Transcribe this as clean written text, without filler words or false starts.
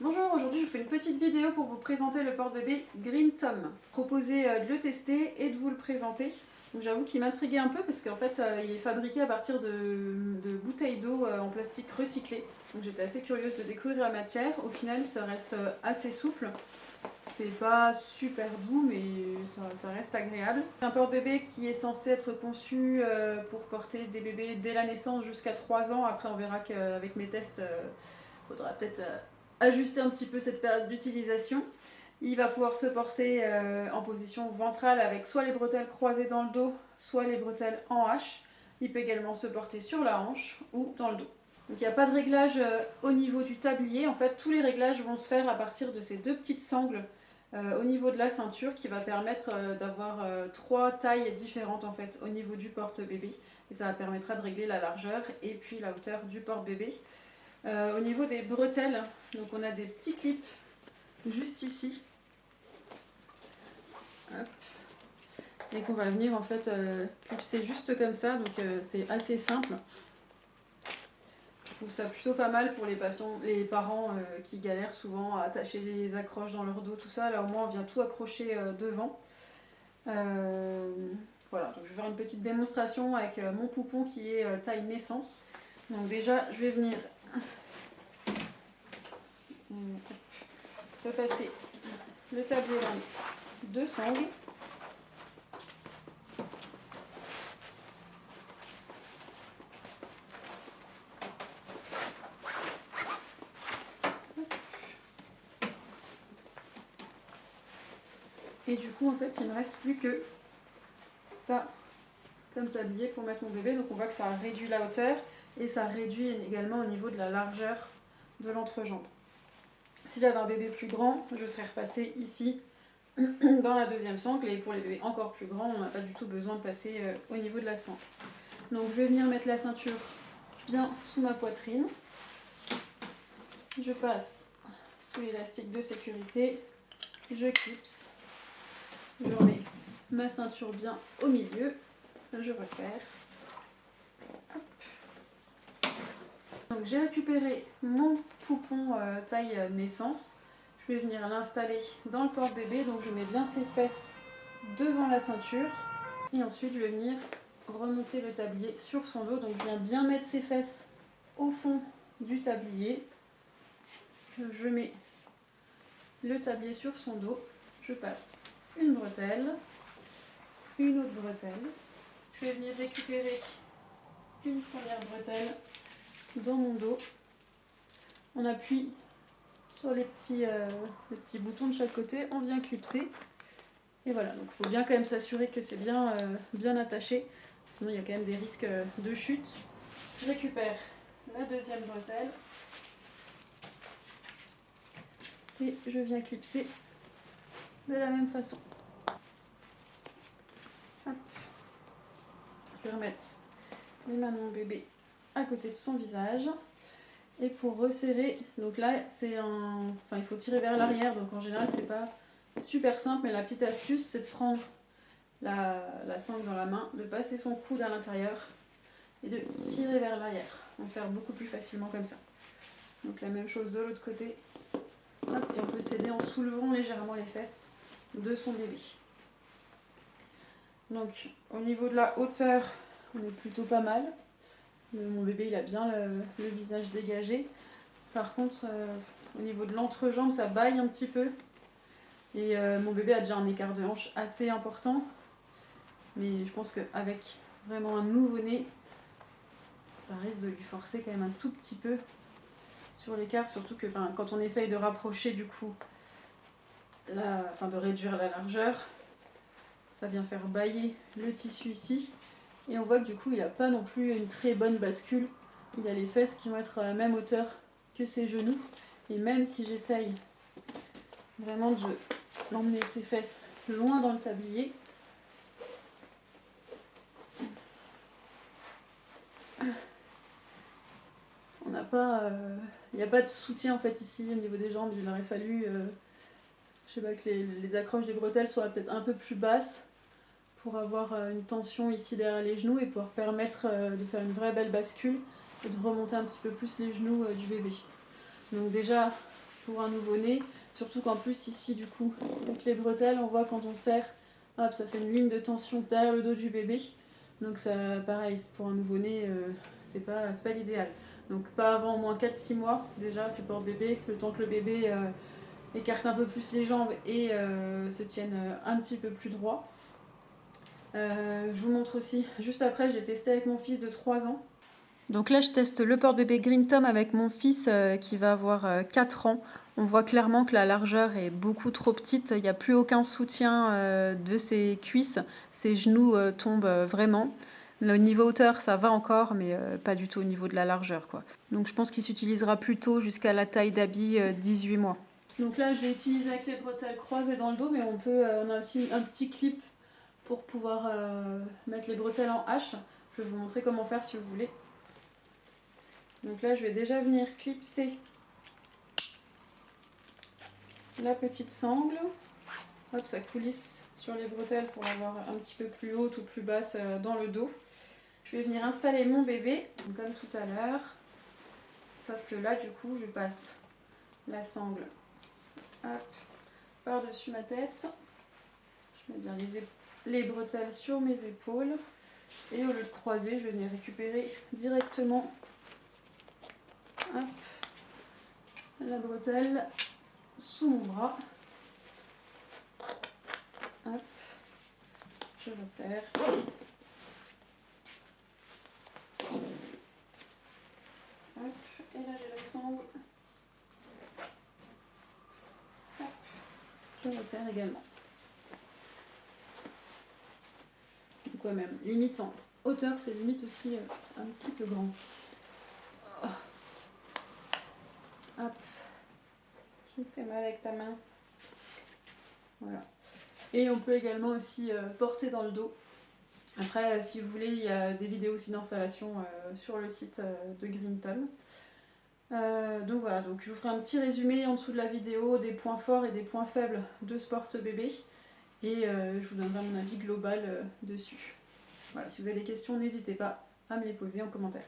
Bonjour, aujourd'hui je vous fais une petite vidéo pour vous présenter le porte-bébé Green Tom. Proposé de le tester et de vous le présenter. Donc j'avoue qu'il m'intriguait un peu parce qu'en fait il est fabriqué à partir de bouteilles d'eau en plastique recyclé. Donc j'étais assez curieuse de découvrir la matière. Au final ça reste assez souple. C'est pas super doux mais ça reste agréable. C'est un porte-bébé qui est censé être conçu pour porter des bébés dès la naissance jusqu'à 3 ans. Après on verra qu'avec mes tests faudra peut-être ajuster un petit peu cette période d'utilisation. Il va pouvoir se porter en position ventrale avec soit les bretelles croisées dans le dos, soit les bretelles en H. Il peut également se porter sur la hanche ou dans le dos. Donc il n'y a pas de réglage au niveau du tablier. En fait, tous les réglages vont se faire à partir de ces deux petites sangles au niveau de la ceinture qui va permettre d'avoir 3 tailles différentes en fait au niveau du porte-bébé. Et ça permettra de régler la largeur et puis la hauteur du porte-bébé. Au niveau des bretelles, donc on a des petits clips juste ici. Hop. Et qu'on va venir en fait clipser juste comme ça, donc c'est assez simple. Je trouve ça plutôt pas mal pour les parents qui galèrent souvent à attacher les accroches dans leur dos, tout ça. Là au moins on vient tout accrocher devant. Voilà, donc je vais faire une petite démonstration avec mon poupon qui est taille naissance. Donc déjà je vais venir repasser le tablier dans les deux sangles. Et du coup, en fait, il ne me reste plus que ça comme tablier pour mettre mon bébé. Donc on voit que ça réduit la hauteur et ça réduit également au niveau de la largeur de l'entrejambe. Si j'avais un bébé plus grand, je serais repassée ici dans la deuxième sangle. Et pour les bébés encore plus grands, on n'a pas du tout besoin de passer au niveau de la sangle. Donc je vais venir mettre la ceinture bien sous ma poitrine. Je passe sous l'élastique de sécurité. Je clipse. Je remets ma ceinture bien au milieu. Je resserre. Donc j'ai récupéré mon poupon taille naissance. Je vais venir l'installer dans le porte-bébé. Donc je mets bien ses fesses devant la ceinture. Et ensuite je vais venir remonter le tablier sur son dos. Donc je viens bien mettre ses fesses au fond du tablier. Je mets le tablier sur son dos. Je passe une bretelle, une autre bretelle. Je vais venir récupérer une première bretelle dans mon dos. On appuie sur les petits boutons de chaque côté, on vient clipser. Et voilà, donc il faut bien quand même s'assurer que c'est bien, bien attaché, sinon il y a quand même des risques de chute. Je récupère la deuxième bretelle et je viens clipser de la même façon. Hop. Je vais remettre les mains de mon bébé à côté de son visage. Et pour resserrer, donc là il faut tirer vers l'arrière, donc en général c'est pas super simple, mais la petite astuce c'est de prendre la sangle dans la main, de passer son coude à l'intérieur et de tirer vers l'arrière. On serre beaucoup plus facilement comme ça. Donc la même chose de l'autre côté. Hop, et on peut s'aider en soulevant légèrement les fesses de son bébé. Donc au niveau de la hauteur, on est plutôt pas mal. Mon bébé il a bien le visage dégagé. Par contre, au niveau de l'entrejambe, ça baille un petit peu. Et mon bébé a déjà un écart de hanche assez important. Mais je pense qu'avec vraiment un nouveau-né, ça risque de lui forcer quand même un tout petit peu sur l'écart. Surtout que quand on essaye de rapprocher du coup, de réduire la largeur, ça vient faire bailler le tissu ici. Et on voit que du coup, il n'a pas non plus une très bonne bascule. Il a les fesses qui vont être à la même hauteur que ses genoux. Et même si j'essaye vraiment de l'emmener ses fesses loin dans le tablier, on n'a pas, il n'y a pas de soutien en fait ici au niveau des jambes. Il aurait fallu, je sais pas, que les accroches des bretelles soient peut-être un peu plus basses pour avoir une tension ici derrière les genoux et pouvoir permettre de faire une vraie belle bascule et de remonter un petit peu plus les genoux du bébé. Donc déjà, pour un nouveau-né. Surtout qu'en plus ici du coup, avec les bretelles, on voit quand on serre, hop, ça fait une ligne de tension derrière le dos du bébé. Donc ça, pareil, pour un nouveau-né, c'est pas l'idéal. Donc pas avant au moins 4-6 mois déjà sur porte-bébé, le temps que le bébé écarte un peu plus les jambes et se tienne un petit peu plus droit. Je vous montre aussi, juste après, je l'ai testé avec mon fils de 3 ans. Donc là, je teste le porte-bébé Green Tom avec mon fils qui va avoir 4 ans. On voit clairement que la largeur est beaucoup trop petite. Il n'y a plus aucun soutien de ses cuisses. Ses genoux tombent vraiment. Le niveau hauteur, ça va encore, mais pas du tout au niveau de la largeur, quoi. Donc je pense qu'il s'utilisera plutôt jusqu'à la taille d'habit 18 mois. Donc là, je l'ai utilisé avec les bretelles croisées dans le dos, mais on a aussi un petit clip pour pouvoir mettre les bretelles en H. Je vais vous montrer comment faire si vous voulez. Donc là, je vais déjà venir clipser la petite sangle. Hop, ça coulisse sur les bretelles pour l'avoir un petit peu plus haute ou plus basse dans le dos. Je vais venir installer mon bébé, comme tout à l'heure. Sauf que là, du coup, je passe la sangle par-dessus ma tête. Je mets bien les bretelles sur mes épaules. Et au lieu de croiser, je vais venir récupérer directement la bretelle sous mon bras. Hop, je resserre. Hop, et là j'ai la sangle. Hop, je resserre également. Donc ouais, même limite en hauteur, c'est limite aussi un petit peu grand. Hop, je me fais mal avec ta main. Voilà. Et on peut également aussi porter dans le dos. Après, si vous voulez, il y a des vidéos aussi d'installation sur le site de Green Tom. Donc voilà, donc je vous ferai un petit résumé en dessous de la vidéo des points forts et des points faibles de ce porte-bébé. Et je vous donnerai mon avis global dessus. Voilà, si vous avez des questions, n'hésitez pas à me les poser en commentaire.